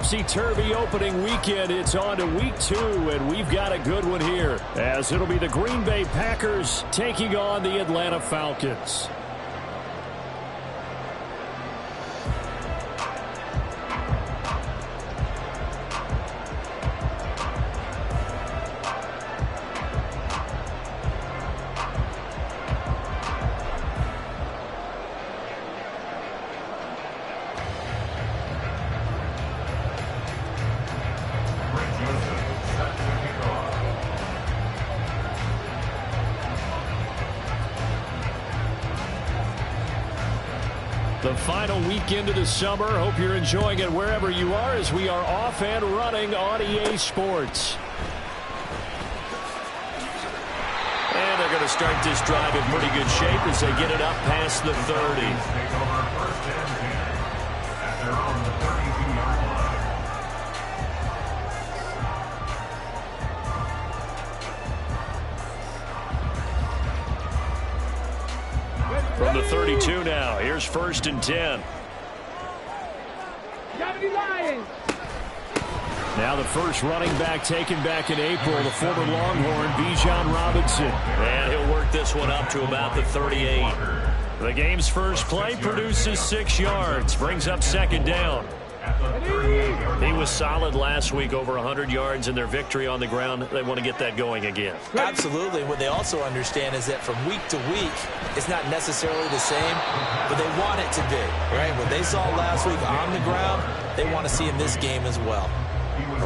topsy-turvy opening weekend. It's on to week 2, and we've got a good one here, as it'll be the Green Bay Packers taking on the Atlanta Falcons. The final weekend of the summer. Hope you're enjoying it wherever you are, as we are off and running on EA Sports. And they're going to start this drive in pretty good shape as they get it up past the 30. From the 32 now, here's 1st and 10. Now the first running back taken back in April, the former Longhorn, Bijan Robinson. And he'll work this one up to about the 38. The game's first play produces 6 yards, brings up 2nd down. He was solid last week, over 100 yards in their victory on the ground. They want to get that going again. Absolutely. What they also understand is that from week to week, it's not necessarily the same, but they want it to be, right? What they saw last week on the ground, they want to see in this game as well.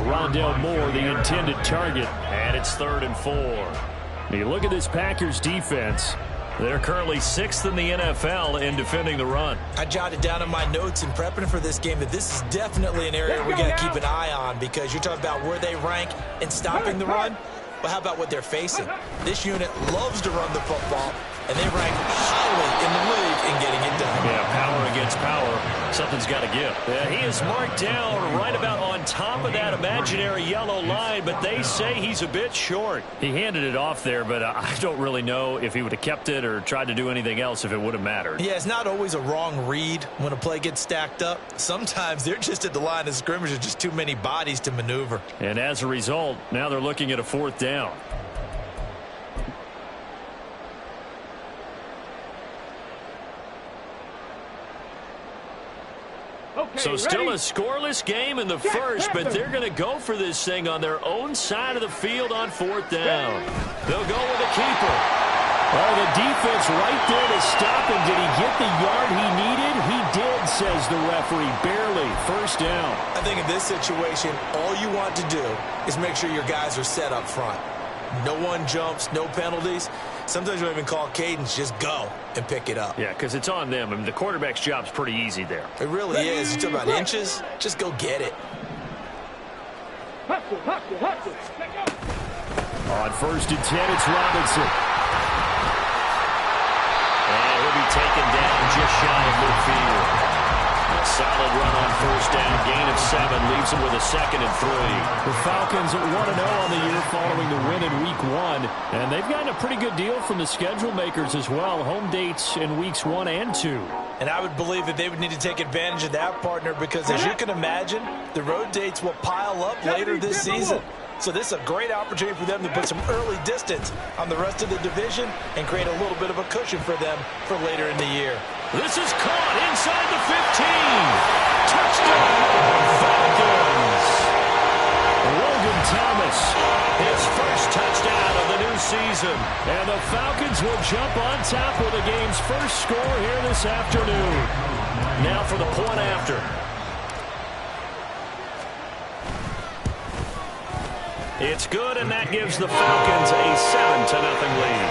Rondale Moore, the intended target, and it's 3rd and 4. You look at this Packers defense. They're currently 6th in the NFL in defending the run. I jotted down in my notes in prepping for this game that this is definitely an area we got to keep an eye on, because you're talking about where they rank in stopping the run. But how about what they're facing? This unit loves to run the football, and they rank highly in the league in getting it done. Yeah, power against power. Something's got to give. Yeah, he is marked down right about on top of that imaginary yellow line, but they say he's a bit short. He handed it off there, but I don't really know if he would have kept it or tried to do anything else if it would have mattered. Yeah, it's not always a wrong read when a play gets stacked up. Sometimes they're just at the line of scrimmage. There's just too many bodies to maneuver. And as a result, now they're looking at a 4th down. So still a scoreless game in the first, but they're going to go for this thing on their own side of the field on 4th down. They'll go with a keeper. Oh, the defense right there to stop him. Did he get the yard he needed? He did, says the referee. Barely. 1st down. I think in this situation, all you want to do is make sure your guys are set up front. No one jumps, no penalties. Sometimes you don't even call cadence. Just go and pick it up. Yeah, because it's on them. I mean, the quarterback's job's pretty easy there. It really is. You talk about inches, just go get it. On 1st and 10, it's Robinson. And he'll be taken down just shy of midfield. A solid run on 1st down. Gain of 7 leaves him with a 2nd and 3. The Falcons at 1-0 on the year following the win in week 1. And they've gotten a pretty good deal from the schedule makers as well. Home dates in weeks 1 and 2. And I would believe that they would need to take advantage of that, partner, because as you can imagine, the road dates will pile up later this season. So this is a great opportunity for them to put some early distance on the rest of the division and create a little bit of a cushion for them for later in the year. This is caught inside the 15. Touchdown, Falcons. Logan Thomas, his first touchdown of the new season. And the Falcons will jump on top with the game's first score here this afternoon. Now for the point after. It's good, and that gives the Falcons a 7-0 lead.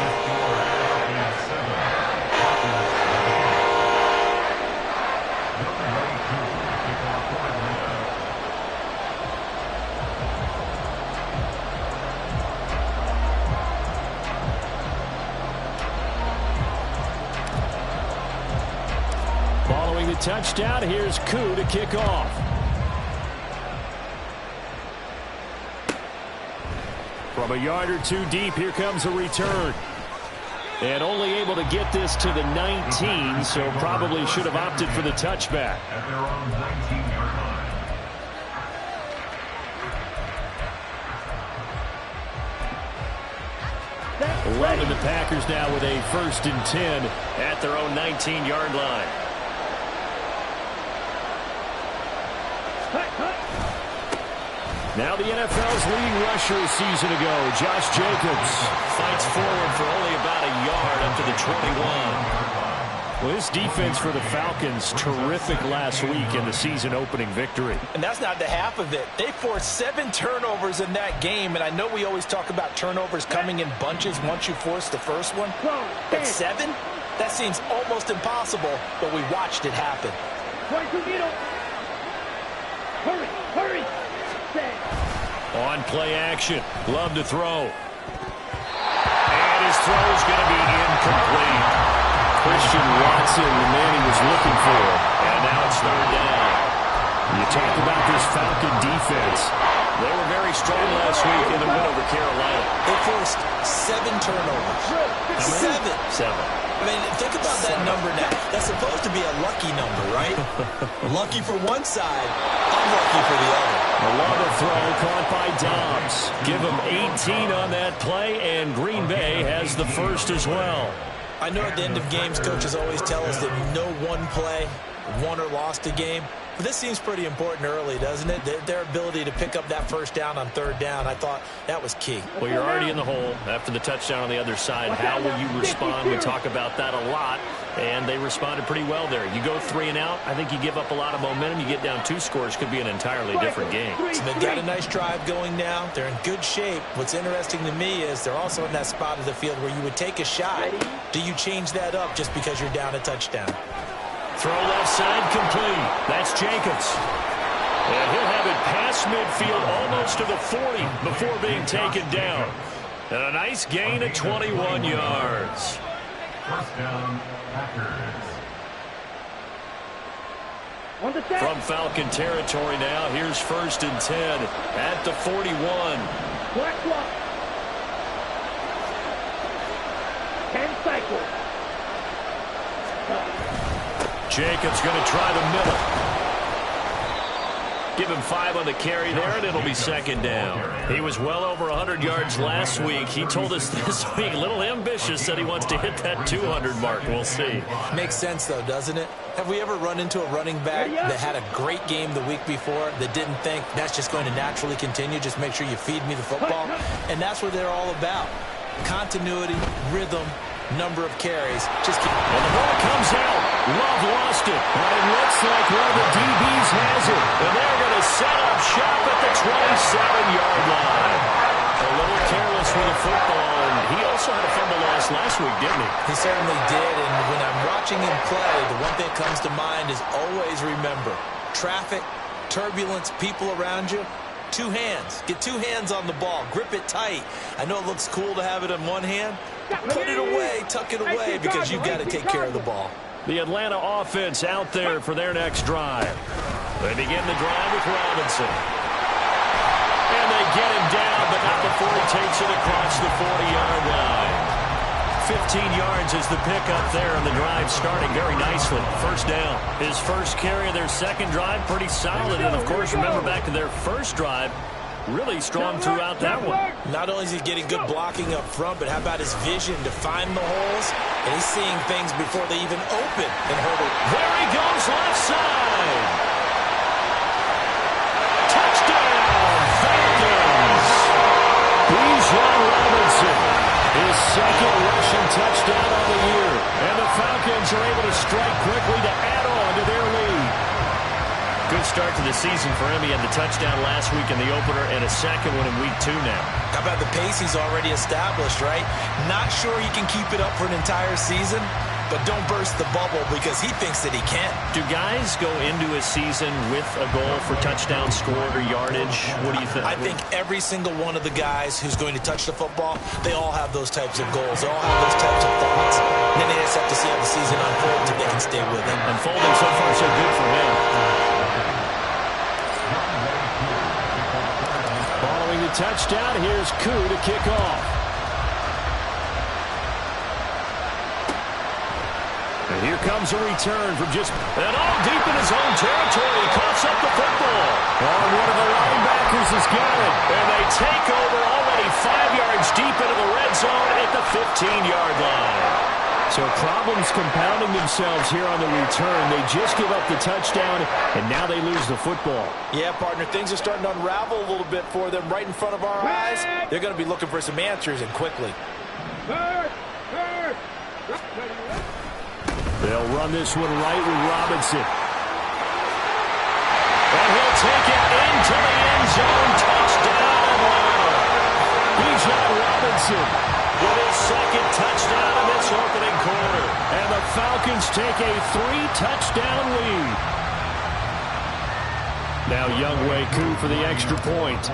Following the touchdown, here's Koo to kick off. From a yard or 2 deep, here comes a return. And only able to get this to the 19, so probably should have opted for the touchback. Love and the Packers now with a 1st and 10 at their own 19-yard line. Now the NFL's leading rusher a season ago, Josh Jacobs, fights forward for only about a yard up to the 21. Well, this defense for the Falcons, terrific last week in the season-opening victory. And that's not the half of it. They forced 7 turnovers in that game, and I know we always talk about turnovers coming in bunches once you force the first one. But 7? That seems almost impossible, but we watched it happen. Hurry! On play action, Love to throw. And his throw is going to be incomplete. Christian Watson, the man he was looking for. And now it's 3rd down. You talk about this Falcon defense. They were very strong last week in the win over Carolina. They forced 7 turnovers. 7. I mean, think about that number now. That's supposed to be a lucky number, right? Lucky for one side, unlucky for the other. Another throw caught by Dobbs. Give him 18 on that play, and Green Bay has the first as well. I know at the end of games, coaches always tell us that no one play won or lost a game. But this seems pretty important early, doesn't it? Their ability to pick up that 1st down on 3rd down, I thought that was key. Well, you're already in the hole after the touchdown on the other side. How will you respond? We talk about that a lot, and they responded pretty well there. You go 3 and out, I think you give up a lot of momentum. You get down 2 scores, could be an entirely different game. So they've got a nice drive going now. They're in good shape. What's interesting to me is they're also in that spot of the field where you would take a shot. Do you change that up just because you're down a touchdown? Throw left side complete. That's Jacobs. And he'll have it past midfield almost to the 40 before being taken down. And a nice gain of 21 yards. First down, Packers. From Falcon territory now, here's 1st and 10 at the 41. Black clock. 10 cycles. Jacobs going to try the middle. Give him 5 on the carry there, and it'll be 2nd down. He was well over 100 yards last week. He told us this week, a little ambitious, said he wants to hit that 200 mark. We'll see. Makes sense, though, doesn't it? Have we ever run into a running back that had a great game the week before that didn't think that's just going to naturally continue? Just make sure you feed me the football. And that's what they're all about. Continuity, rhythm, number of carries. Just keep. And the ball comes out. Love lost it. And it looks like one of the DBs has it. And they're going to set up shop at the 27-yard line. A little careless with the football. And he also had a fumble loss last week, didn't he? He certainly did. And when I'm watching him play, the one thing that comes to mind is always remember, traffic, turbulence, people around you. 2 hands. Get 2 hands on the ball. Grip it tight. I know it looks cool to have it in one hand. Put it away, tuck it away, because you've got to take care of the ball. The Atlanta offense out there for their next drive. They begin the drive with Robinson. And they get him down, but not before he takes it across the 40-yard line. 15 yards is the pickup there, and the drive starting very nicely. 1st down. His first carry of their 2nd drive, pretty solid. And, of course, remember back to their first drive, really strong throughout that one. Not only is he getting good blocking up front, but how about his vision to find the holes? And he's seeing things before they even open and hold it. There he goes, left side. Touchdown, Falcons. Bijan Robinson, his 2nd rushing touchdown on the year. And the Falcons are able to strike quickly to add on to their lead. Good start to the season for him. He had the touchdown last week in the opener and a 2nd one in week 2 now. How about the pace he's already established, right? Not sure he can keep it up for an entire season, but don't burst the bubble because he thinks that he can. Do guys go into a season with a goal for touchdown scored or yardage? What do you think? I think every single one of the guys who's going to touch the football, they all have those types of goals. They all have those types of thoughts. And then they just have to see how the season unfolds if they can stay with it. Unfolding so far so good for him. Following the touchdown, here's Koo to kick off. And here comes a return from just, and all deep in his own territory. He coughs up the football. Oh, one of the linebackers has got it. And they take over all already 5 yards deep into the red zone at the 15-yard line. So problems compounding themselves here on the return. They just give up the touchdown, and now they lose the football. Yeah, partner, things are starting to unravel a little bit for them right in front of our eyes. They're going to be looking for some answers, and quickly. They'll run this one right with Robinson. And he'll take it into the end zone. Touchdown. Bijan Robinson with his second touchdown in this opening quarter. And the Falcons take a 3-touchdown lead. Now Younghoe Koo for the extra point.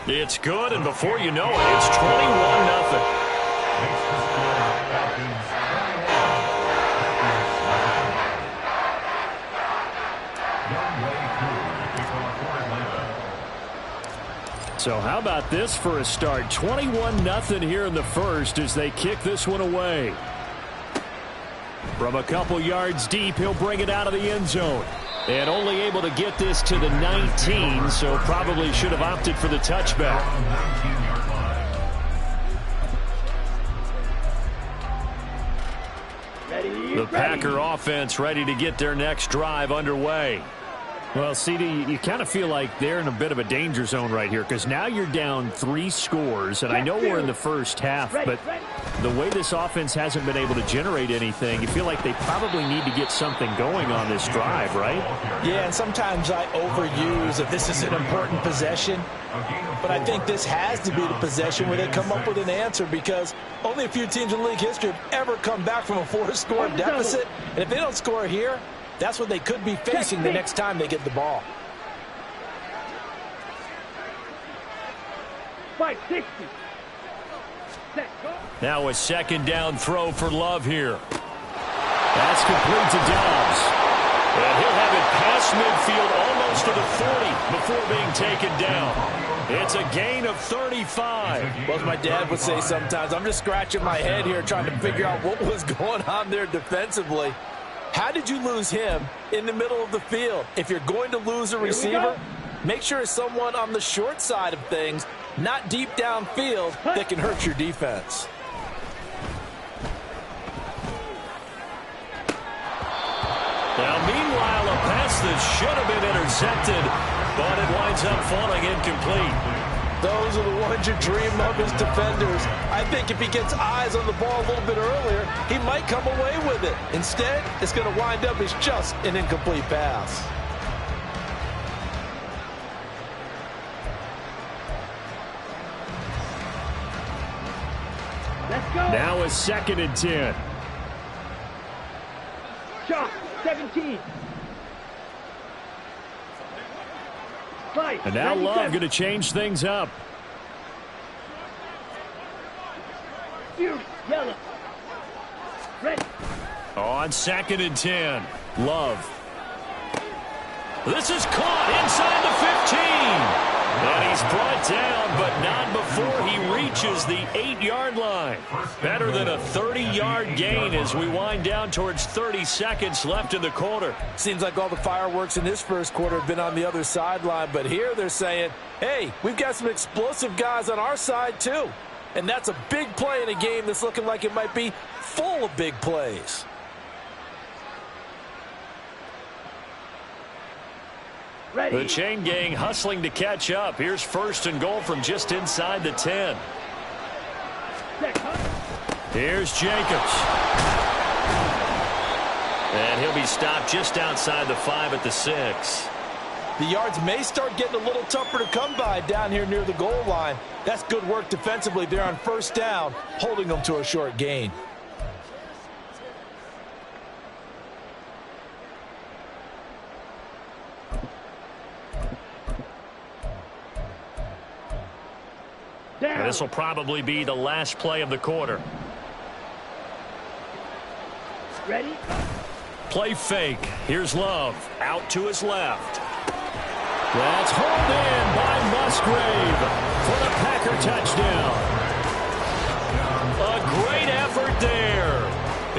It's good, and before you know it, it's 21-0. So how about this for a start? 21-0 here in the first as they kick this one away. From a couple yards deep, he'll bring it out of the end zone. And only able to get this to the 19, so probably should have opted for the touchback. The Packer offense ready to get their next drive underway. Well, CD, you kind of feel like they're in a bit of a danger zone right here because now you're down 3 scores, and I know we're in the first half, but the way this offense hasn't been able to generate anything, you feel like they probably need to get something going on this drive, right? Yeah, and sometimes I overuse that this is an important possession, but I think this has to be the possession where they come up with an answer because only a few teams in league history have ever come back from a 4-score deficit, and if they don't score here, that's what they could be facing the next time they get the ball. 560. Now a second down throw for Love here. That's complete to Dobbs. And he'll have it past midfield almost to the 40 before being taken down. It's a gain of 35. Well, as my dad would say sometimes, I'm just scratching my head here trying to figure out what was going on there defensively. How did you lose him in the middle of the field? If you're going to lose a receiver, make sure it's someone on the short side of things, not deep downfield, that can hurt your defense. Now, meanwhile, a pass that should have been intercepted, but it winds up falling incomplete. Those are the ones you dream of as defenders. I think if he gets eyes on the ball a little bit earlier, he might come away with it. Instead, it's going to wind up as just an incomplete pass. Let's go. Now a 2nd and 10. Shot 17. And now Love going to change things up. Yellow. Red. On 2nd and 10. Love. This is caught inside the 15. And he's brought down, but not before he reaches the 8-yard line. Better than a 30-yard gain as we wind down towards 30 seconds left in the quarter. Seems like all the fireworks in this first quarter have been on the other sideline, but here they're saying, hey, we've got some explosive guys on our side too. And that's a big play in a game that's looking like it might be full of big plays. The chain gang hustling to catch up. Here's 1st and goal from just inside the 10. Here's Jacobs. And he'll be stopped just outside the 5 at the 6. The yards may start getting a little tougher to come by down here near the goal line. That's good work defensively there on 1st down, holding them to a short gain. This will probably be the last play of the quarter. Ready? Play fake. Here's Love. Out to his left. That's hauled in by Musgrave for the Packer touchdown. A great effort there.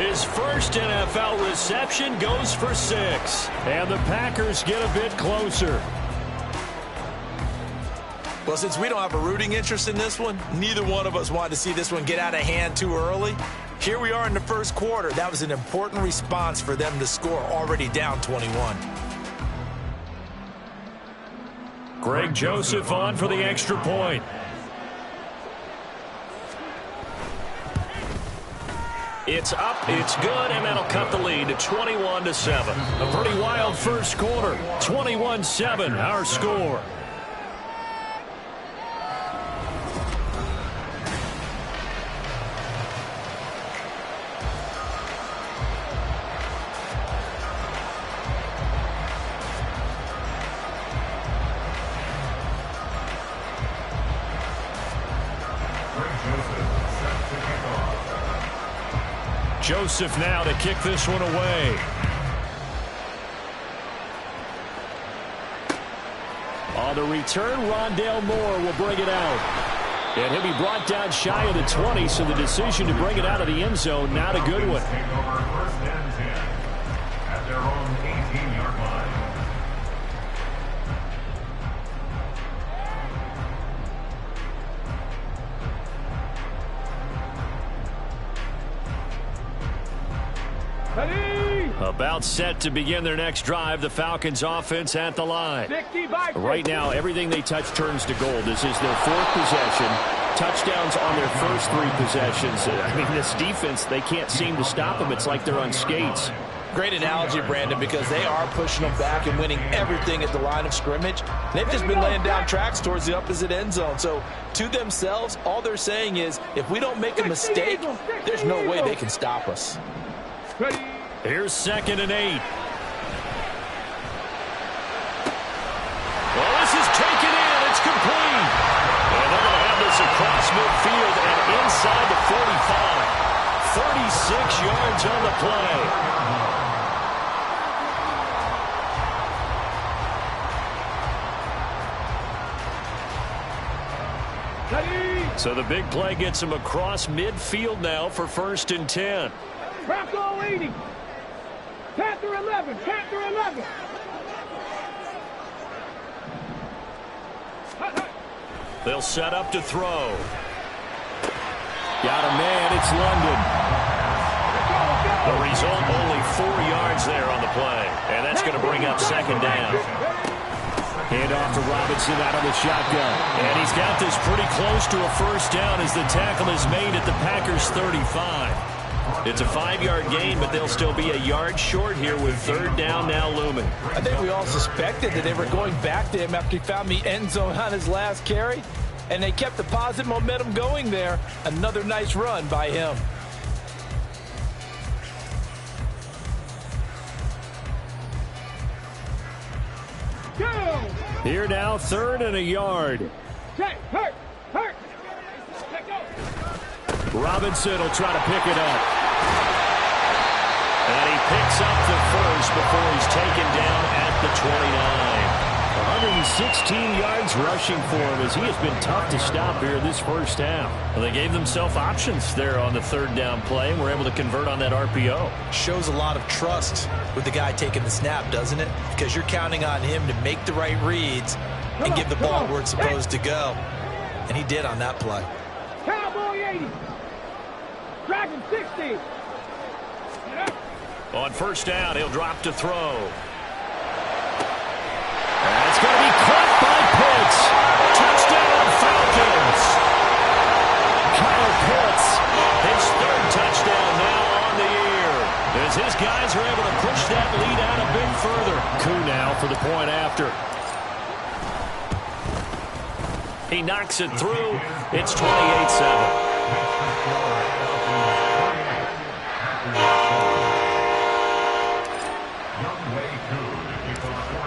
His first NFL reception goes for 6. And the Packers get a bit closer. Well, since we don't have a rooting interest in this one, neither one of us wanted to see this one get out of hand too early. Here we are in the first quarter. That was an important response for them to score, already down 21. Greg Joseph on for the extra point. It's up, it's good, and that'll cut the lead to 21-7. A pretty wild first quarter. 21-7, our score. Joseph now to kick this one away. On the return, Rondale Moore will bring it out. And he'll be brought down shy of the 20, so the decision to bring it out of the end zone, not a good one. At their own 18-yard line. About set to begin their next drive. The Falcons offense at the line. Right now, everything they touch turns to gold. This is their fourth possession. Touchdowns on their first three possessions. I mean, this defense, they can't seem to stop them. It's like they're on skates. Great analogy, Brandon, because they are pushing them back and winning everything at the line of scrimmage. They've just been laying down tracks towards the opposite end zone. So to themselves, all they're saying is, if we don't make a mistake, there's no way they can stop us. Here's 2nd and 8. Well, this is taken in. It's complete. And they're going to have this across midfield and inside the 45. 36 yards on the play. So the big play gets him across midfield now for 1st and 10. Bronco 80. Panther 11. Panther 11. They'll set up to throw. Got a man. It's London. The result, only 4 yards there on the play. And that's going to bring up 2nd down. Hand off to Robinson out of the shotgun. And he's got this pretty close to a 1st down as the tackle is made at the Packers' 35. It's a 5-yard gain, but they'll still be a yard short here with 3rd down now looming. I think we all suspected that they were going back to him after he found the end zone on his last carry, and they kept the positive momentum going there. Another nice run by him. Here now, 3rd and a yard. Hurt. Robinson will try to pick it up. And he picks up the 1st before he's taken down at the 29. 116 yards rushing for him as he has been tough to stop here this first half. Well, they gave themselves options there on the 3rd down play and were able to convert on that RPO. Shows a lot of trust with the guy taking the snap, doesn't it? Because you're counting on him to make the right reads and give the ball where it's supposed to go. And he did on that play. Cowboy 80. Dragon 60. On 1st down, he'll drop to throw. And it's going to be caught by Pitts. Touchdown, Falcons. Kyle Pitts, his 3rd touchdown now on the year. As his guys are able to push that lead out a bit further. Koo now for the point after. He knocks it through. It's 28-7.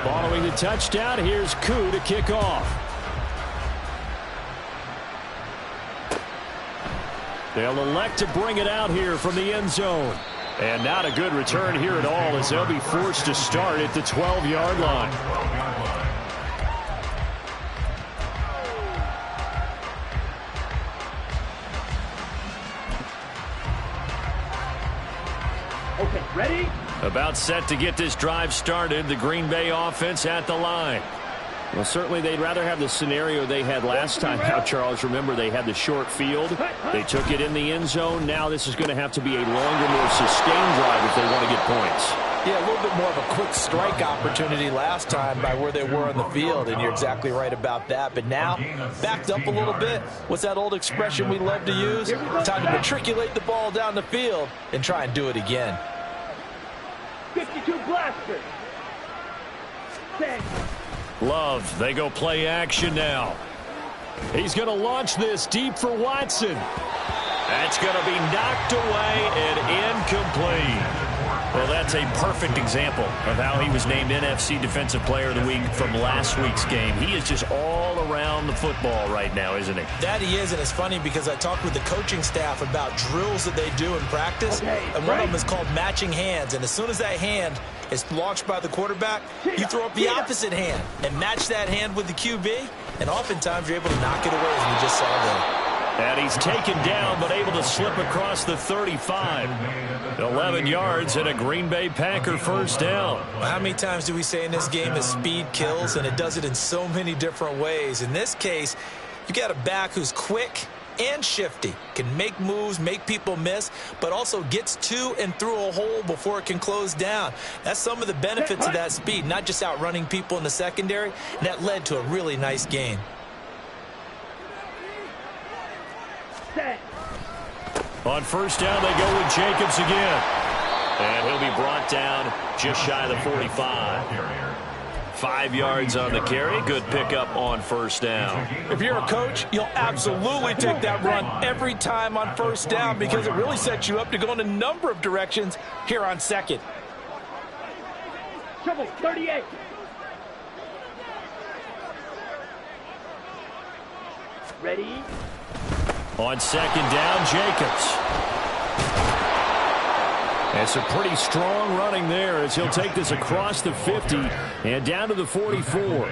Following the touchdown, here's Koo to kick off. They'll elect to bring it out here from the end zone. And not a good return here at all as they'll be forced to start at the 12-yard line. Okay, ready? About set to get this drive started. The Green Bay offense at the line. Well, certainly they'd rather have the scenario they had last time out, Charles. Remember, they had the short field. They took it in the end zone. Now this is going to have to be a longer, more sustained drive if they want to get points. Yeah, a little bit more of a quick strike opportunity last time by where they were on the field, and you're exactly right about that. But now, backed up a little bit. What's that old expression we love to use? Time to matriculate the ball down the field and try and do it again. 52 blaster. 10. Love, they go play action now. He's going to launch this deep for Watson. That's going to be knocked away and incomplete. Well, that's a perfect example of how he was named NFC Defensive Player of the Week from last week's game. He is just all around the football right now, isn't he? That he is, and it's funny because I talked with the coaching staff about drills that they do in practice, and one of them is called matching hands. And as soon as that hand is launched by the quarterback, you throw up the opposite hand and match that hand with the QB, and oftentimes you're able to knock it away, as we just saw there. And he's taken down, but able to slip across the 35. 11 yards and a Green Bay Packer first down. Well, how many times do we say in this game that speed kills, and it does it in so many different ways? In this case, you got a back who's quick and shifty, can make moves, make people miss, but also gets to and through a hole before it can close down. That's some of the benefits of that speed, not just outrunning people in the secondary. And that led to a really nice gain. On first down, they go with Jacobs again. And he'll be brought down just shy of the 45. 5 yards on the carry. Good pickup on first down. If you're a coach, you'll absolutely take that run every time on first down because it really sets you up to go in a number of directions here on second. Trouble, 38. Ready? On second down, Jacobs. And some pretty strong running there as he'll take this across the 50 and down to the 44.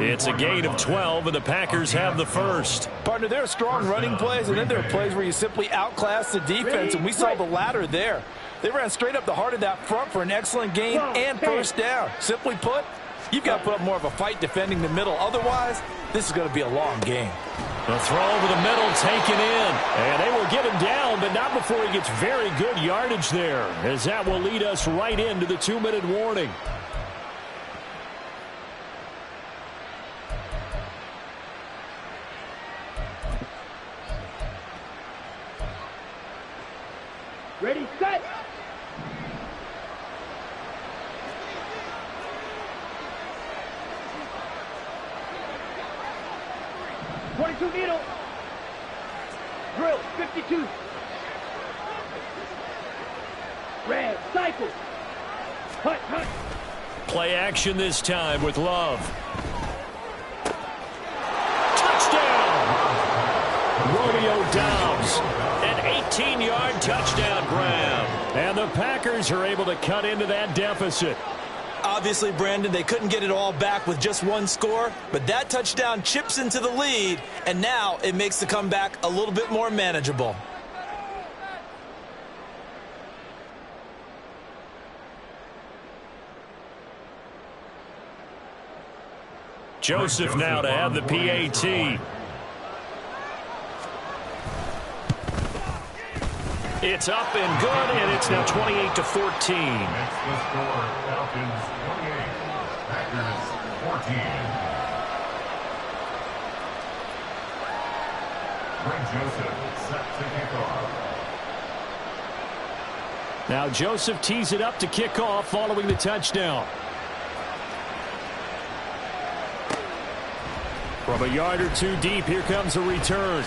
It's a gain of 12, and the Packers have the first. Partner, there are strong running plays, and then there are plays where you simply outclass the defense, and we saw the latter there. They ran straight up the heart of that front for an excellent gain and first down. Simply put, you've got to put up more of a fight defending the middle. Otherwise, this is going to be a long game. The throw over the middle taken in. And they will get him down, but not before he gets very good yardage there, as that will lead us right into the 2-minute warning. Ready, set. Needle. Drill, 52. Red, cycle. Hut, hut. Play action this time with Love. Touchdown! Romeo Doubs. An 18-yard touchdown grab. And the Packers are able to cut into that deficit. Obviously, Brandon, they couldn't get it all back with just one score, but that touchdown chips into the lead, and now it makes the comeback a little bit more manageable. Joseph now to have the PAT. It's up and good, and it's now 28-14. Next the score, Falcons 28, Packers 14. Greg Joseph set to kick off. Now Joseph tees it up to kick off following the touchdown. From a yard or two deep, here comes a return.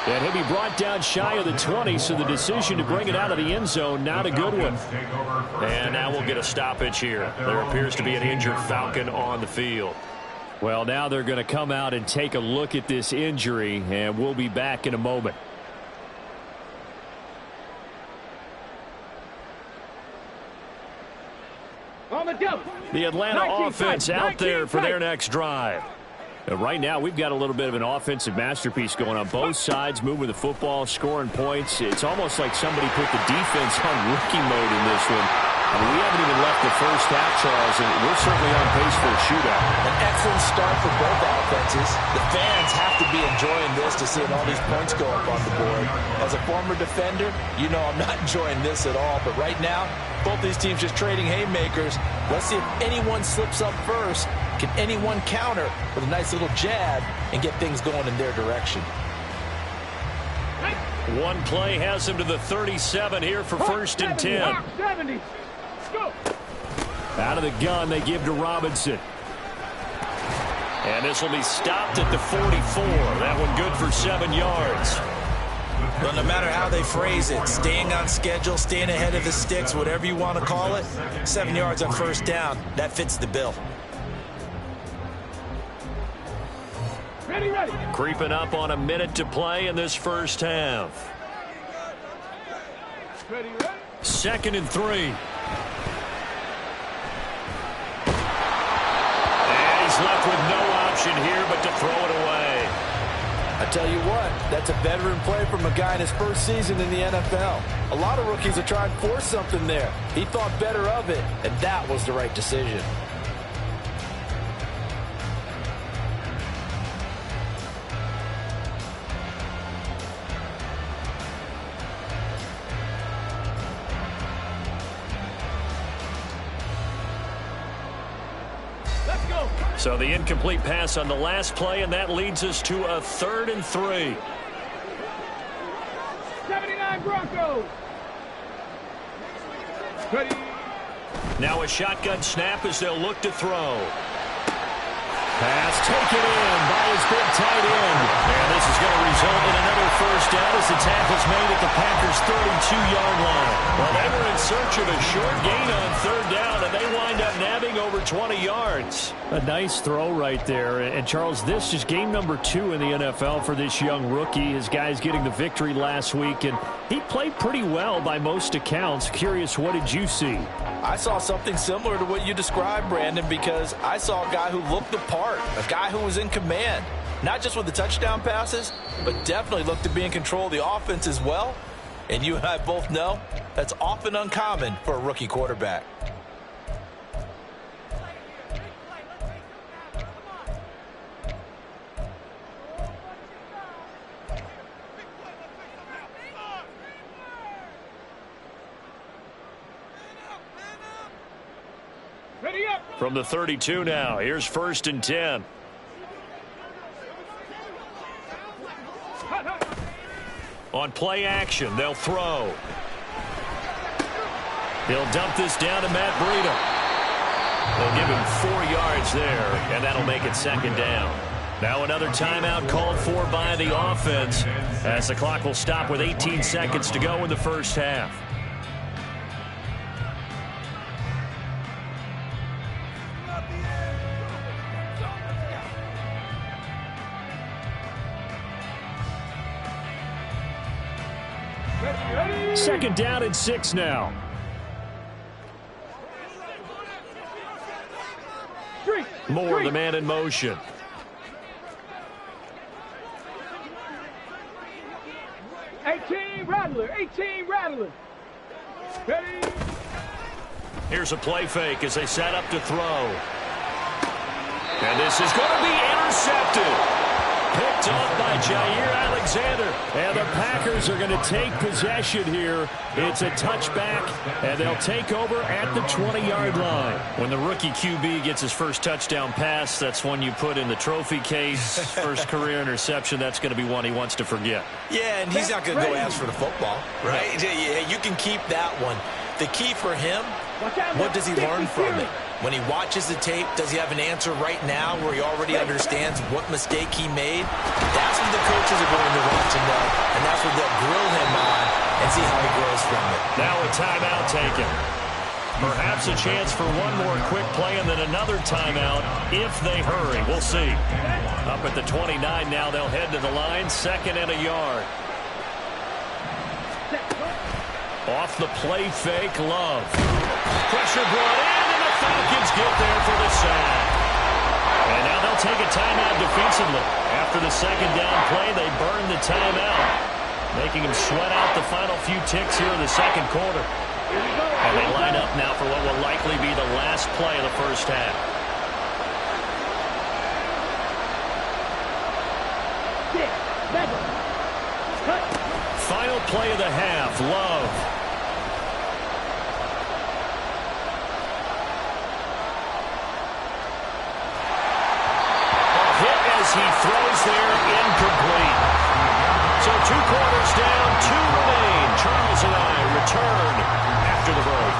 And he'll be brought down shy of the 20, so the decision to bring it out of the end zone, not a good one. And now we'll get a stoppage here. There appears to be an injured Falcon on the field. Well, now they're going to come out and take a look at this injury, and we'll be back in a moment. On the double. The Atlanta offense out there for their next drive. Right now, we've got a little bit of an offensive masterpiece going on. Both sides moving the football, scoring points. It's almost like somebody put the defense on rookie mode in this one. I mean, we haven't even left the first half, Charles, and we're certainly on pace for a shootout. An excellent start for both offenses. The fans have to be enjoying this to seeing all these points go up on the board. As a former defender, you know I'm not enjoying this at all. But right now, both these teams just trading haymakers. Let's see if anyone slips up first. Can anyone counter with a nice little jab and get things going in their direction? One play has him to the 37 here for first and 10. 70. Go. Out of the gun, they give to Robinson. And this will be stopped at the 44. That one good for 7 yards. But no matter how they phrase it, staying on schedule, staying ahead of the sticks, whatever you want to call it, 7 yards on first down, that fits the bill. Ready, ready. Creeping up on a minute to play in this first half. Ready, ready. 2nd and 3. And he's left with no option here but to throw it away. I tell you what, that's a veteran play from a guy in his first season in the NFL. A lot of rookies are trying to force something there. He thought better of it, and that was the right decision. So the incomplete pass on the last play, and that leads us to a 3rd and 3. 79 Broncos. Ready. Now a shotgun snap as they'll look to throw. Pass taken in by his big tight end. And this is going to result in another first down as the tackle's made at the Packers' 32-yard line. Well, they were in search of a short gain on 3rd down, and they wind up nabbing over 20 yards. A nice throw right there. And, Charles, this is game number 2 in the NFL for this young rookie. His guys getting the victory last week, and he played pretty well by most accounts. Curious, what did you see? I saw something similar to what you described, Brandon, because I saw a guy who looked the part, a guy who was in command, not just with the touchdown passes, but definitely looked to be in control of the offense as well. And you and I both know that's often uncommon for a rookie quarterback. From the 32 now, here's 1st and 10. On play action, they'll throw. They'll dump this down to Matt Breida. They'll give him 4 yards there, and that'll make it 2nd down. Now another timeout called for by the offense as the clock will stop with 18 seconds to go in the first half. Second down and 6 now. Moore, the man in motion. Rattler, 18 Rattler. Ready. Here's a play fake as they set up to throw. And this is going to be intercepted. Picked off by Jair Alexander. And the Packers are going to take possession here. It's a touchback, and they'll take over at the 20-yard line. When the rookie QB gets his first touchdown pass, that's one you put in the trophy case. First career interception, that's going to be one he wants to forget. Yeah, and he's not going to go ask for the football, right? Yeah, you can keep that one. The key for him, what does he learn from it? When he watches the tape, does he have an answer right now where he already understands what mistake he made? That's what the coaches are going to want to know, and that's what they'll grill him on and see how he grows from it. Now a timeout taken. Perhaps a chance for one more quick play and then another timeout if they hurry. We'll see. Up at the 29 now, they'll head to the line, 2nd and a yard. Off the play fake, Love. Pressure brought in, and the Falcons get there for the sack. And now they'll take a timeout defensively. After the 2nd down play, they burn the timeout, making them sweat out the final few ticks here in the 2nd quarter. And they line up now for what will likely be the last play of the first half. Final play of the half, Love. A hit as he throws there, incomplete. So 2 quarters down, 2 remain. Charles and I return after the break.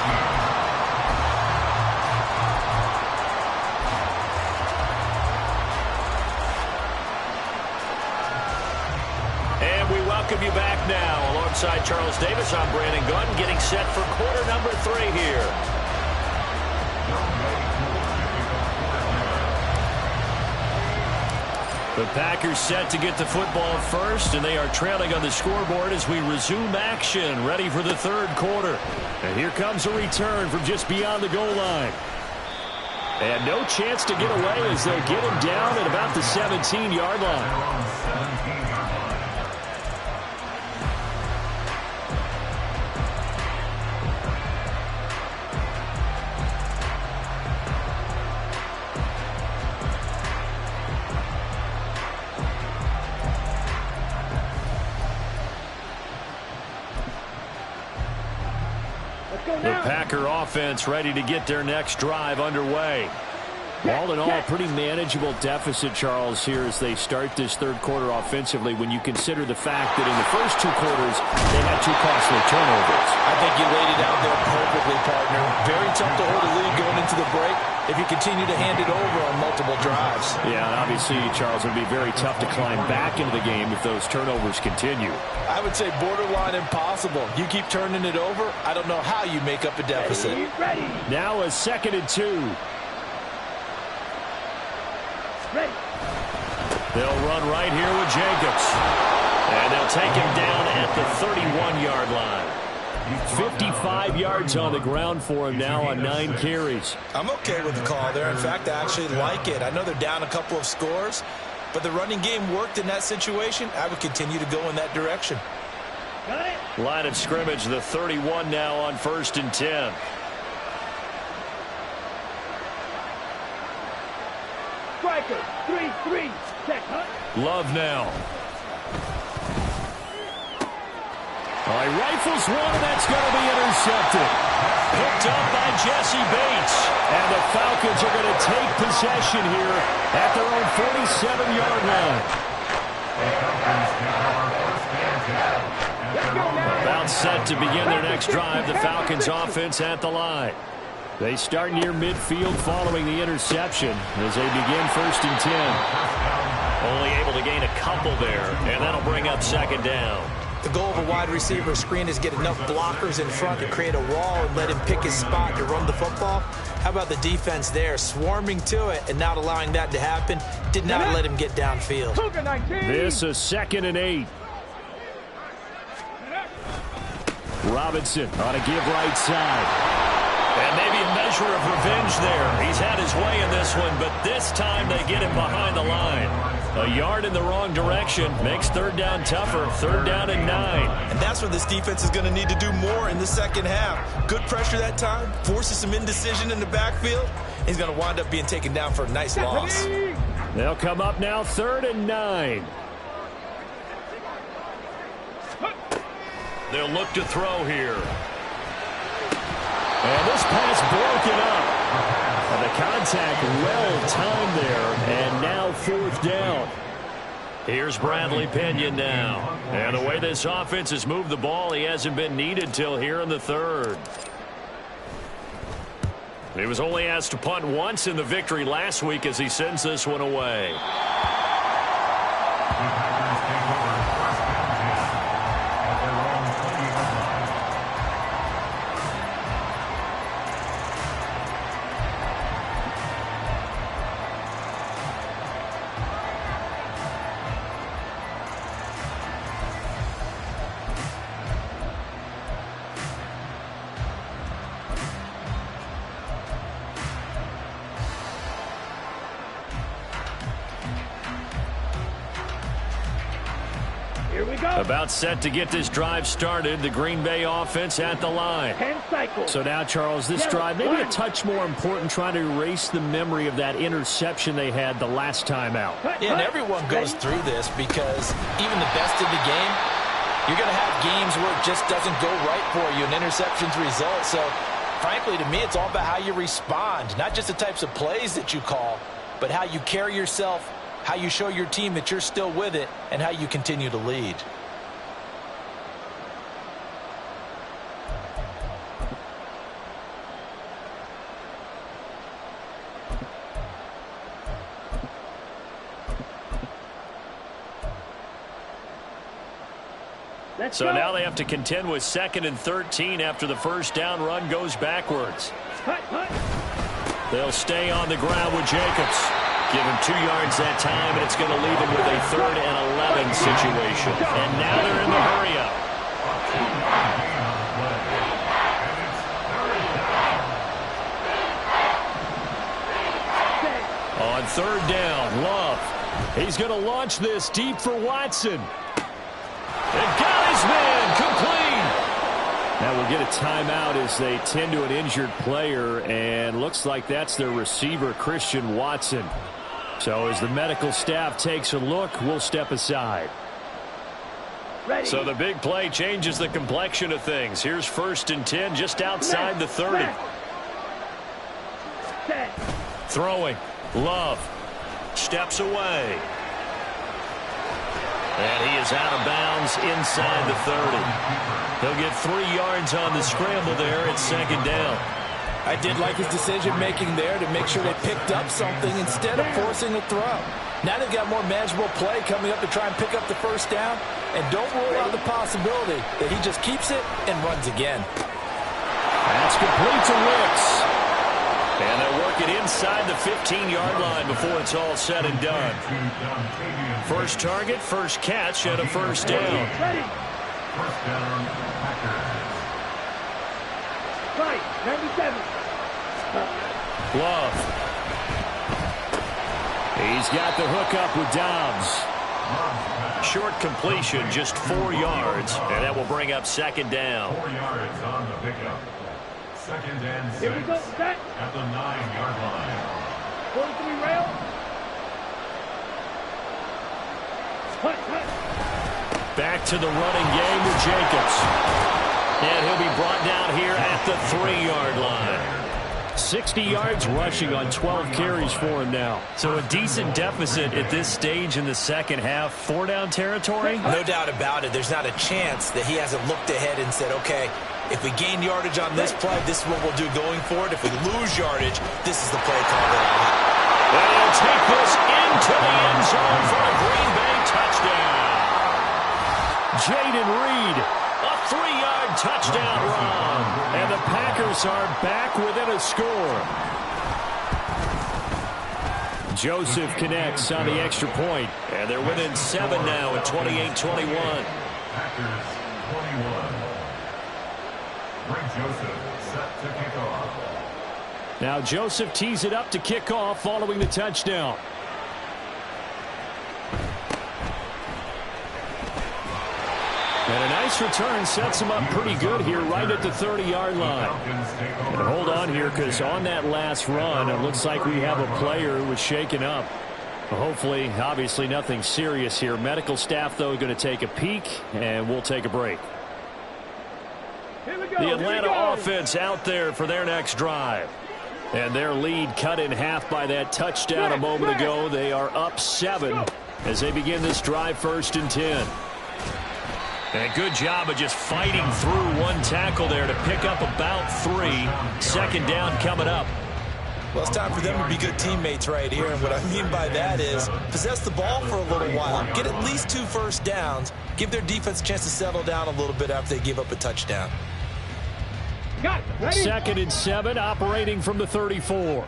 Welcome you back now. Alongside Charles Davis, I'm Brandon Gunn, getting set for quarter number 3 here. The Packers set to get the football first, and they are trailing on the scoreboard as we resume action, ready for the 3rd quarter. And here comes a return from just beyond the goal line. And no chance to get away as they'll get him down at about the 17-yard line. The Packer offense ready to get their next drive underway. All in all, pretty manageable deficit, Charles, here as they start this 3rd quarter offensively when you consider the fact that in the first 2 quarters they had 2 costly turnovers. I think you laid it out there perfectly, partner. Very tough to hold a lead going into the break if you continue to hand it over on multiple drives. Yeah, and obviously, Charles, it would be very tough to climb back into the game if those turnovers continue. I would say borderline impossible. You keep turning it over, I don't know how you make up a deficit. Ready. Now a 2nd and 2. Ready. They'll run right here with Jacobs. And they'll take him down at the 31-yard line. 55 yards on the ground for him now on 9 carries. I'm okay with the call there. In fact, I actually like it. I know they're down a couple of scores, but the running game worked in that situation. I would continue to go in that direction. Got it. Line of scrimmage, the 31 now on 1st and 10. Striker. 3-3. Check, huh? Love now. He rifles one, and that's going to be intercepted. Picked up by Jesse Bates. And the Falcons are going to take possession here at their own 47-yard line. About set to begin their next drive, the Falcons offense at the line. They start near midfield following the interception as they begin 1st and 10. Only able to gain a couple there, and that'll bring up 2nd down. The goal of a wide receiver screen is get enough blockers in front to create a wall and let him pick his spot to run the football. How about the defense there, swarming to it and not allowing that to happen? Did not let him get downfield. This a 2nd and 8. Robinson on a give right side. And maybe a measure of revenge there. He's had his way in this one, but this time they get him behind the line. A yard in the wrong direction makes 3rd down tougher. 3rd down and 9. And that's where this defense is going to need to do more in the 2nd half. Good pressure that time, forces some indecision in the backfield. He's going to wind up being taken down for a nice loss. They'll come up now 3rd and 9. They'll look to throw here. And this pass broken up. And the contact well timed there. And now 4th down. Here's Bradley Pinion now. And the way this offense has moved the ball, he hasn't been needed till here in the 3rd. He was only asked to punt once in the victory last week as he sends this one away. Here we go. About set to get this drive started. The Green Bay offense at the line. 10 cycles. So now, Charles, this drive maybe a touch more important, trying to erase the memory of that interception they had the last time out. Yeah, and everyone goes through this because even the best in the game, you're going to have games where it just doesn't go right for you, and interceptions result. So, frankly, to me, it's all about how you respond, not just the types of plays that you call, but how you carry yourself, how you show your team that you're still with it, and how you continue to lead. So now they have to contend with 2nd and 13 after the first down run goes backwards. They'll stay on the ground with Jacobs. Give him 2 yards that time, and it's going to leave him with a 3rd and 11 situation. And now they're in the hurry-up. On 3rd down, Love. He's going to launch this deep for Watson. And got his man complete. Now we'll get a timeout as they tend to an injured player, and looks like that's their receiver, Christian Watson. So as the medical staff takes a look, we'll step aside. Ready. So the big play changes the complexion of things. Here's 1st and 10 just outside the 30. Set. Throwing. Love. Steps away. And he is out of bounds inside the 30. He'll get 3 yards on the scramble there at 2nd down. I did like his decision-making there to make sure they picked up something instead of forcing a throw. Now they've got more manageable play coming up to try and pick up the 1st down. And don't rule out the possibility that he just keeps it and runs again. That's complete to Wicks. And they'll work it inside the 15-yard line before it's all said and done. First target, first catch, and a 1st down. Ready. 1st down, Packers. Right. 97. Love. He's got the hook up with Dobbs. Short completion, just 4 yards, and that will bring up 2nd down. 4 yards on the pickup. 2nd and 6. Here we go. Set. At the 9-yard line. 43 rail. Hut. Back to the running game with Jacobs. And he'll be brought down here at the 3-yard line. 60 yards rushing on 12 carries for him now. So a decent deficit at this stage in the second half. 4-down territory? No doubt about it. There's not a chance that he hasn't looked ahead and said, okay, if we gain yardage on this play, this is what we'll do going forward. If we lose yardage, this is the play call that I have. And he'll take this into the end zone for a Green Bay touchdown. Jaden Reed, a 3-yard touchdown run. And the Packers are back within a score. Joseph connects on the extra point. And they're within 7 now at 28-21. Packers 21. Greg Joseph set to kick off. Now Joseph tees it up to kick off following the touchdown. And a nice return sets him up pretty good here right at the 30-yard line. And hold on here, because on that last run, it looks like we have a player who was shaken up. Hopefully, obviously nothing serious here. Medical staff, though, going to take a peek, and we'll take a break. Here we go. The Atlanta offense out there for their next drive. And their lead cut in half by that touchdown a moment ago. They are up 7 as they begin this drive 1st and 10. And a good job of just fighting through one tackle there to pick up about 3. 2nd down coming up. Well, it's time for them to be good teammates right here. And what I mean by that is possess the ball for a little while. Get at least 2 first downs. Give their defense a chance to settle down a little bit after they give up a touchdown. Got it. Ready? 2nd and 7, operating from the 34.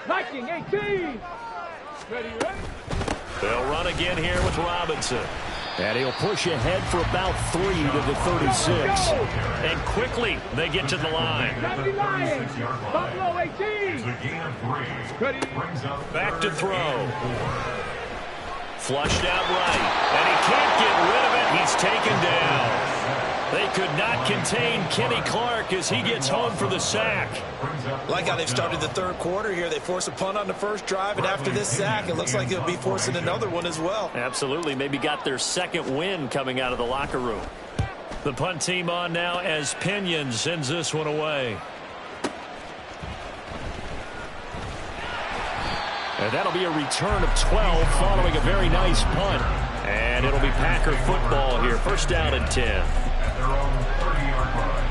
Viking 18. Ready. They'll run again here with Robinson. And he'll push ahead for about 3 to the 36. And quickly, they get to the line. Buffalo 18. It's a gain of 3. Ready. Brings up Back to throw. Flushed out right. And he can't get rid of it. He's taken down. They could not contain Kenny Clark as he gets home for the sack. Like how they've started the third quarter here. They force a punt on the first drive, and after this sack, it looks like they'll be forcing another one as well. Absolutely. Maybe got their second win coming out of the locker room. The punt team on now as Pinion sends this one away. And that'll be a return of 12 following a very nice punt. And it'll be Packer football here. First down and 10. At their own 30-yard line.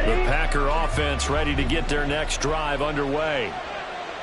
The Packer offense ready to get their next drive underway.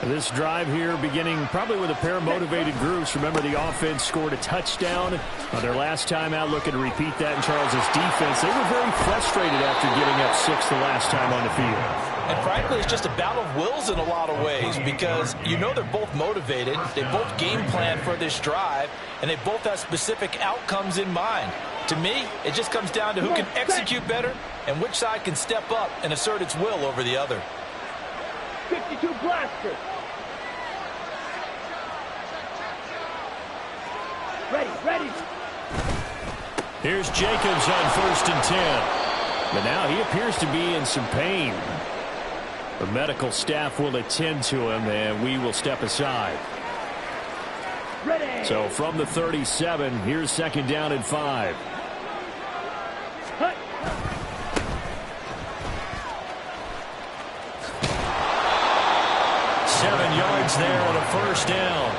This drive here beginning probably with a pair of motivated groups. Remember, the offense scored a touchdown on their last time out. Looking to repeat that in Charles's defense. They were very frustrated after giving up 6 the last time on the field. And frankly, it's just a battle of wills in a lot of ways because you know they're both motivated. They both game plan for this drive, and they both have specific outcomes in mind. To me, it just comes down to who can execute better and which side can step up and assert its will over the other. 52 blaster. Ready. Here's Jacobs on first and 10. But now he appears to be in some pain. The medical staff will attend to him, and we will step aside. Ready. So from the 37, here's second down and 5. Hut. 7 yards there on a first down.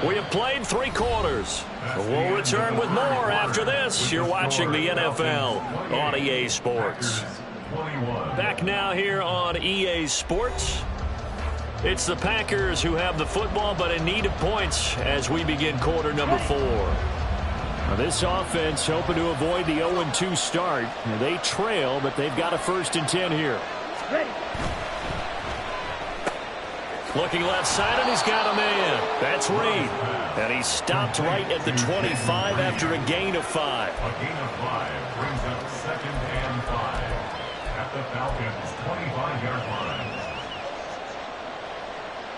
We have played 3 quarters. We'll return with more after this. You're watching the NFL on EA Sports. Back now here on EA Sports. It's the Packers who have the football, but in need of points as we begin quarter number 4. Now this offense hoping to avoid the 0-2 start. They trail, but they've got a first and 10 here. Ready. Looking left side, and he's got a man. That's Reed. And he stopped right at the 25 after a gain of 5. A gain of 5 brings up second and 5 at the Falcons' 25-yard line.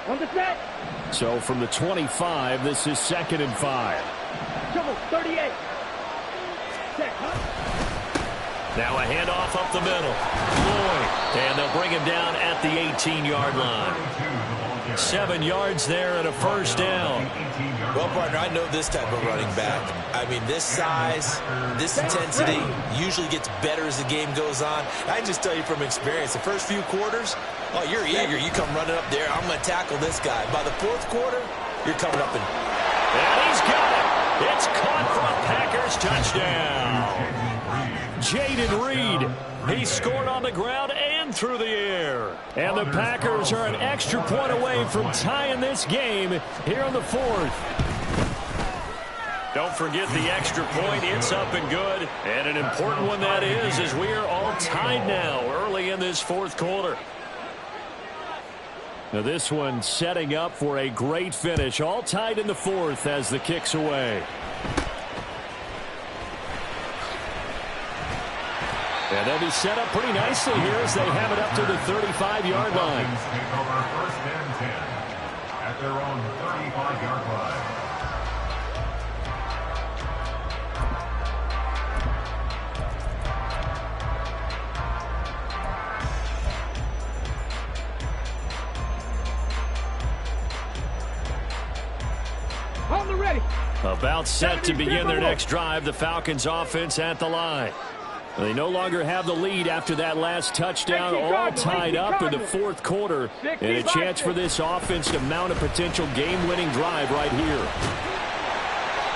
On the set. So from the 25, this is second and 5. Trouble. 38. Set. Huh? Now a handoff up the middle. Lloyd. And they'll bring him down at the 18-yard line. 7 yards there and a first down. Well, partner, I know this type of running back. I mean, this size, this intensity usually gets better as the game goes on. I can just tell you from experience, the first few quarters, oh, you're eager. You come running up there. I'm going to tackle this guy. By the fourth quarter, you're coming up and he's got it. It's caught for a Packers touchdown. Jaden Reed. He scored on the ground and through the air. And the Packers are an extra point away from tying this game here in the 4th. Don't forget the extra point. It's up and good. And an important one that is, as we are all tied now early in this 4th quarter. Now this one setting up for a great finish. All tied in the 4th as the kick's away. And they'll be set up pretty nicely here as they have it up to the 35-yard line. Take over first and 10 at their own 35-yard line. On the ready. About set to begin their next drive. The Falcons offense at the line. They no longer have the lead after that last touchdown, all tied up in the 4th quarter, and a chance for this offense to mount a potential game-winning drive right here.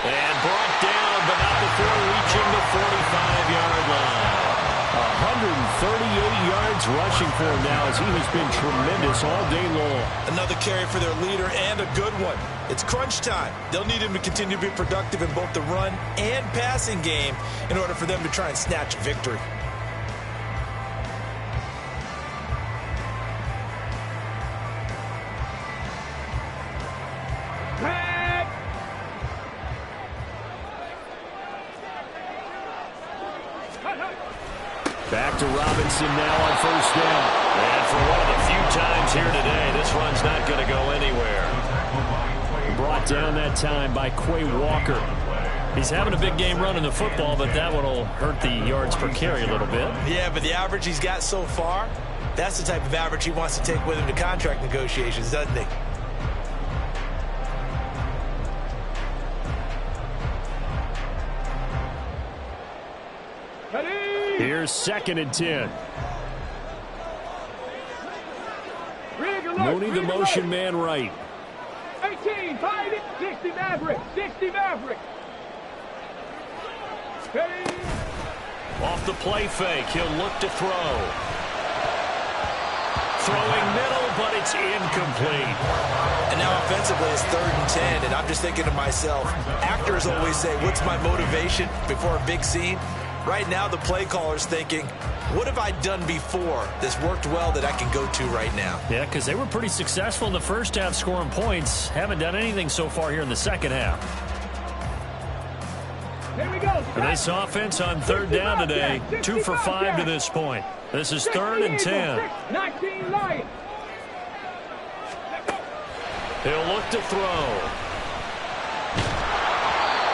And brought down, but not before reaching the 45-yard line. 138 yards rushing for him now as he has been tremendous all day long. another carry for their leader and a good one. It's crunch time. They'll need him to continue to be productive in both the run and passing game in order for them to try and snatch a victory. Back to Robinson now on first down. And for one of the few times here today, this run's not going to go anywhere. Brought down that time by Quay Walker. He's having a big game running the football, but that one will hurt the yards per carry a little bit. Yeah, but the average he's got so far, that's the type of average he wants to take with him to contract negotiations, doesn't he? Here's 2nd and 10. Mooney, the motion man, right. 18, 5, 60 Maverick, 60 Maverick. Off the play fake, he'll look to throw. Throwing middle, but it's incomplete. And now offensively it's 3rd and 10, and I'm just thinking to myself, actors always say, what's my motivation before a big scene? Right now the play caller's thinking, what have I done before that's worked well that I can go to right now? Yeah, because they were pretty successful in the first half scoring points. Haven't done anything so far here in the second half. Here we go. For this offense on 3rd down today, 2 for 5 to this point. This is 3rd and 10. 19 Lions. He'll look to throw.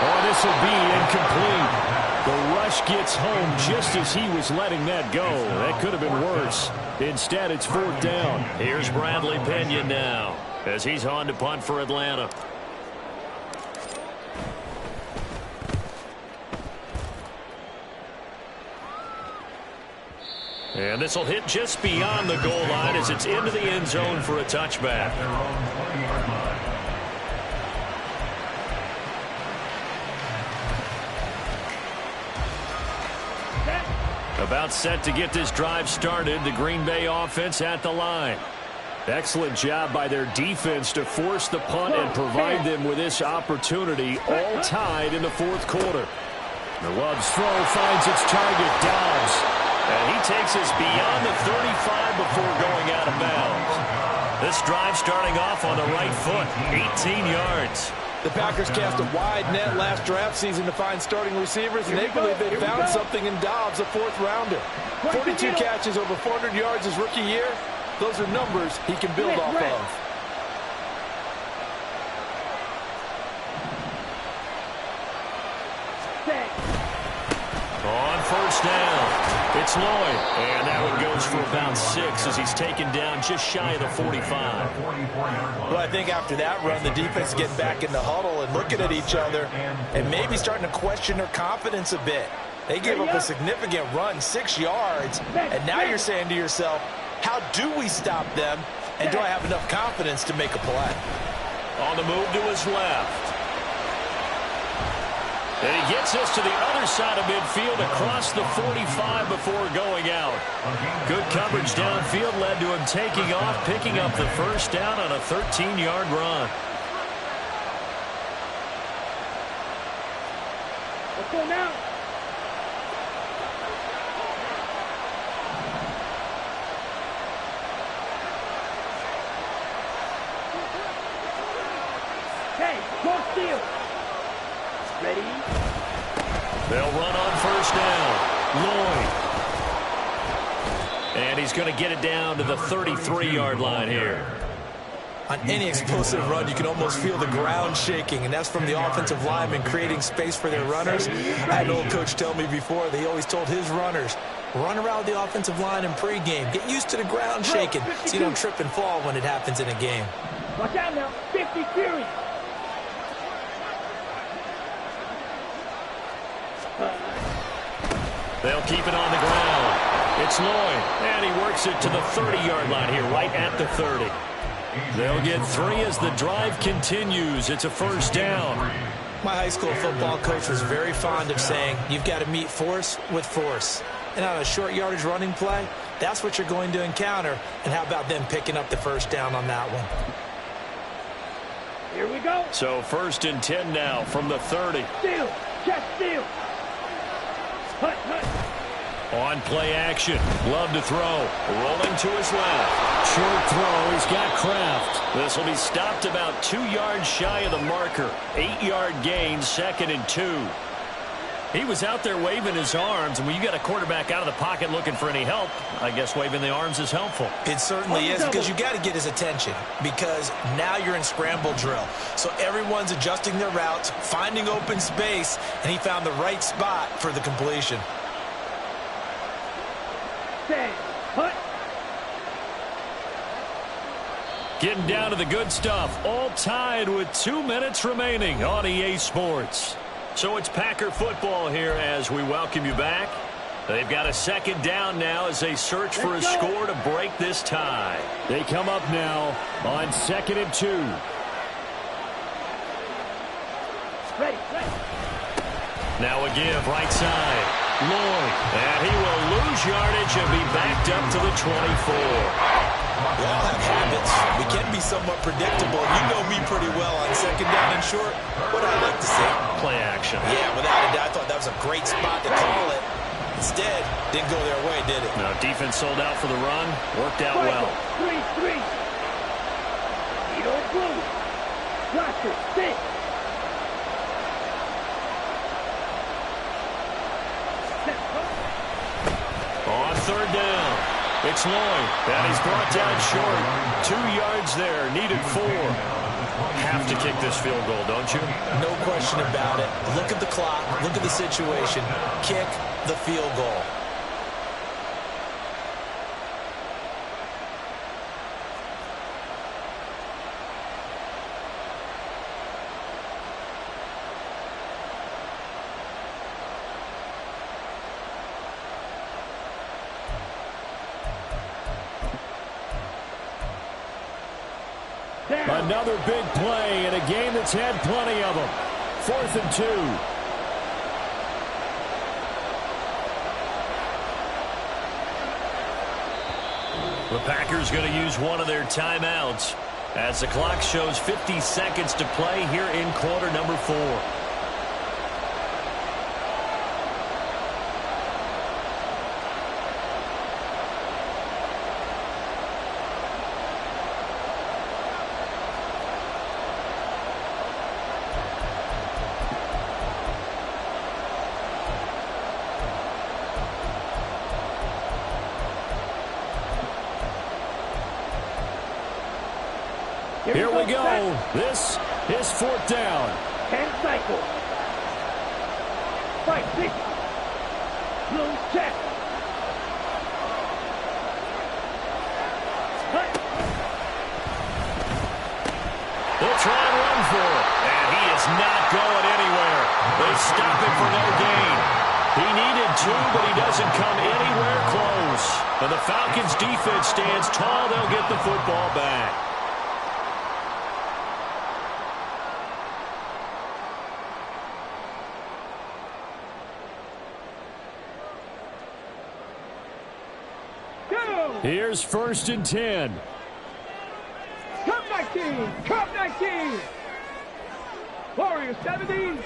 Oh, this will be incomplete. The rush gets home just as he was letting that go. That could have been worse. Instead, it's 4th down. Here's Bradley Pinion now as he's on to punt for Atlanta. And this will hit just beyond the goal line as it's into the end zone for a touchback. About set to get this drive started. The Green Bay offense at the line. Excellent job by their defense to force the punt and provide them with this opportunity, all tied in the 4th quarter. The Love's throw finds its target, Dobbs. And he takes us beyond the 35 before going out of bounds. This drive starting off on the right foot, 18 yards. The Packers cast a wide net last draft season to find starting receivers, and they believe they found something in Dobbs, a 4th rounder. 42 catches, over 400 yards his rookie year. Those are numbers he can build off of. On first down, it's Lloyd. And that one goes for about 6 as he's taken down just shy of the 45. Well, I think after that run, the defense is getting back in the huddle and looking at each other and maybe starting to question their confidence a bit. They gave up a significant run, 6 yards, and now you're saying to yourself, how do we stop them, and do I have enough confidence to make a play? On the move to his left. And he gets us to the other side of midfield across the 45 before going out. Good coverage downfield led to him taking off, picking up the first down on a 13-yard run. Let's go now. Hey, go steal. Ready? They'll run on first down. Lloyd. And he's going to get it down to the 33-yard line here. On any explosive run, you can almost feel the ground shaking, and that's from the offensive linemen creating space for their runners. I had an old coach tell me before that he always told his runners, run around the offensive line in pregame. Get used to the ground shaking so you don't trip and fall when it happens in a game. Watch out now. 50 series. They'll keep it on the ground. It's Lloyd, and he works it to the 30-yard line here, right at the 30. They'll get 3 as the drive continues. It's a first down. My high school football coach was very fond of saying, you've got to meet force with force. And on a short yardage running play, that's what you're going to encounter. And how about them picking up the first down on that one? Here we go. So 1st and 10 now from the 30. Steal. Check steal. Hut, hut. On play action. Love to throw. Rolling to his left. Short throw. He's got Kraft. This will be stopped about 2 yards shy of the marker. 8-yard gain, 2nd and 2. He was out there waving his arms, and when you got a quarterback out of the pocket looking for any help, I guess waving the arms is helpful. It certainly is, because you got to get his attention, because now you're in scramble drill. So everyone's adjusting their routes, finding open space, and he found the right spot for the completion. Getting down to the good stuff, all tied with 2 minutes remaining on EA Sports. So it's Packer football here as we welcome you back. They've got a second down now as they search for a score to break this tie. They come up now on 2nd and 2. Now a give right side. Lloyd. And he will lose yardage and be backed up to the 24. We all have habits. We can be somewhat predictable. You know me pretty well on 2nd down and short. What I like to see? Play action. Yeah, without a doubt. I thought that was a great spot to call it. Instead, didn't go their way, did it? No, defense sold out for the run. Worked out well. 3-3. You don't move. Watch it. Sit. On 3rd down, it's Lloyd, and he's brought down short. 2 yards there, needed 4. Have to kick this field goal, don't you? No question about it. Look at the clock. Look at the situation. Kick the field goal. Another big play in a game that's had plenty of them. 4th and 2. The Packers going to use one of their timeouts as the clock shows 50 seconds to play here in quarter number 4. Here we go. This is 4th down. 10 cycles. 5, 6. Blue check. They'll try and run for it. And he is not going anywhere. They stop it for no gain. He needed 2, but he doesn't come anywhere close. And the Falcons defense stands tall. They'll get the football back. Here's 1st and 10. Cup 19. Cup 19. Warriors 17.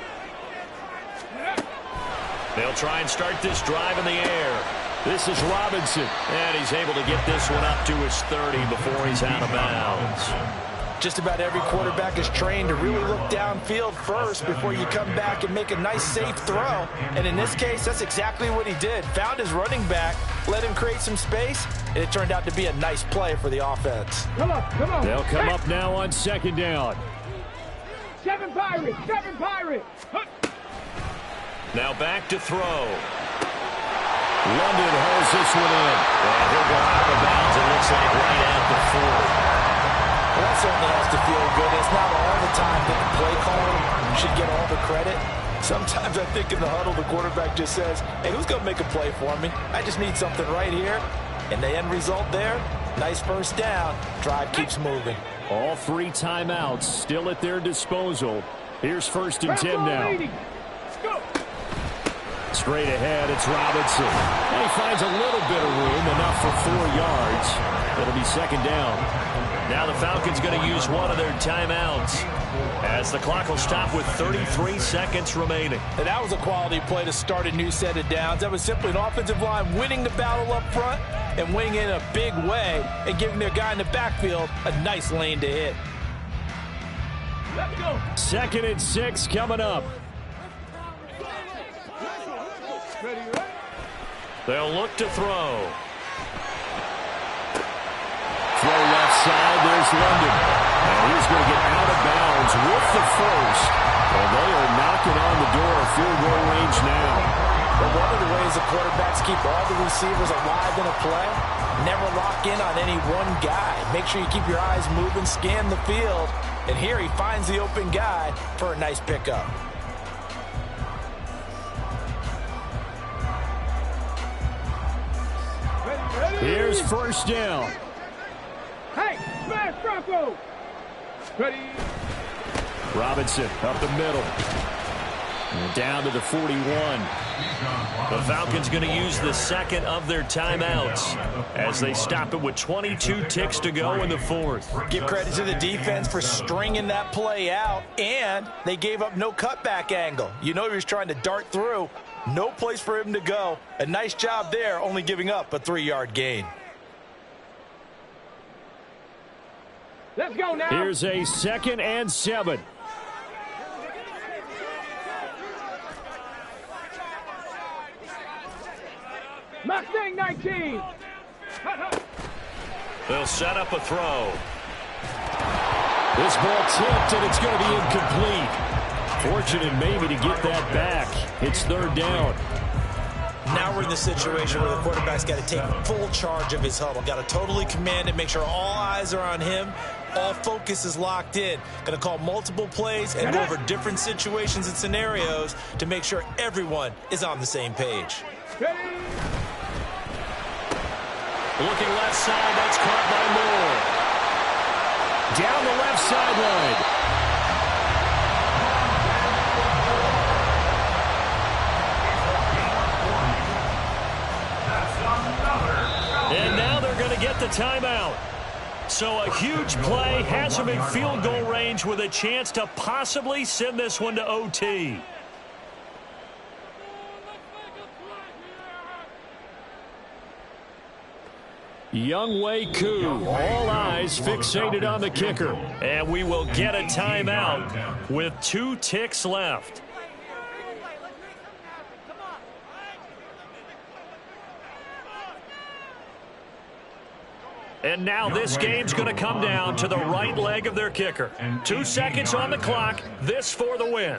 They'll try and start this drive in the air. This is Robinson, and he's able to get this one up to his 30 before he's out of bounds. Just about every quarterback is trained to really look downfield first before you come back and make a nice, safe throw. And in this case, that's exactly what he did. Found his running back, let him create some space, and it turned out to be a nice play for the offense. Come on, come on. They'll come up now on 2nd down. 7 Pirates, 7 Pirates. Now back to throw. London holds this one in. And he'll go out of bounds, it looks like right at the 40. Well, that certainly has to feel good. It's not all the time that the play caller should get all the credit. Sometimes I think in the huddle, the quarterback just says, hey, who's going to make a play for me? I just need something right here. And the end result there, nice 1st down. Drive keeps moving. All 3 timeouts still at their disposal. Here's 1st and 10 now. Straight ahead, it's Robinson. And he finds a little bit of room, enough for 4 yards. It'll be 2nd down. Now the Falcons going to use one of their timeouts as the clock will stop with 33 seconds remaining. And that was a quality play to start a new set of downs. That was simply an offensive line winning the battle up front and winning in a big way and giving their guy in the backfield a nice lane to hit. Let's go. 2nd and 6 coming up. They'll look to throw. Throw left side. There's London. And he's going to get out of bounds with the first. And they are knocking on the door of field goal range now. But one of the ways the quarterbacks keep all the receivers alive in a play, never lock in on any one guy. Make sure you keep your eyes moving, scan the field. And here he finds the open guy for a nice pickup. Here's first down. Hey, smash Bronco. Ready. Robinson up the middle. And down to the 41. The Falcons going to use the second of their timeouts as they stop it with 22 ticks to go in the fourth. Give credit to the defense for stringing that play out, and they gave up no cutback angle. You know he was trying to dart through. No place for him to go. A nice job there, only giving up a 3-yard gain. Let's go now. Here's a 2nd and 7. Mustang 19. They'll set up a throw. This ball tipped, and it's going to be incomplete. Fortunate maybe to get that back. It's 3rd down. Now we're in the situation where the quarterback's got to take full charge of his huddle. Got to totally command it, make sure all eyes are on him. All focus is locked in. Going to call multiple plays and go over different situations and scenarios to make sure everyone is on the same page. Ready. Looking left side, that's caught by Moore. Down the left sideline. And now they're going to get the timeout. So a huge play has him in field goal range with a chance to possibly send this one to OT. Younghoe Koo, all eyes fixated on the kicker. And we will get a timeout with 2 ticks left. And now this game's going to come down to the right leg of their kicker. 2 seconds on the clock. This for the win.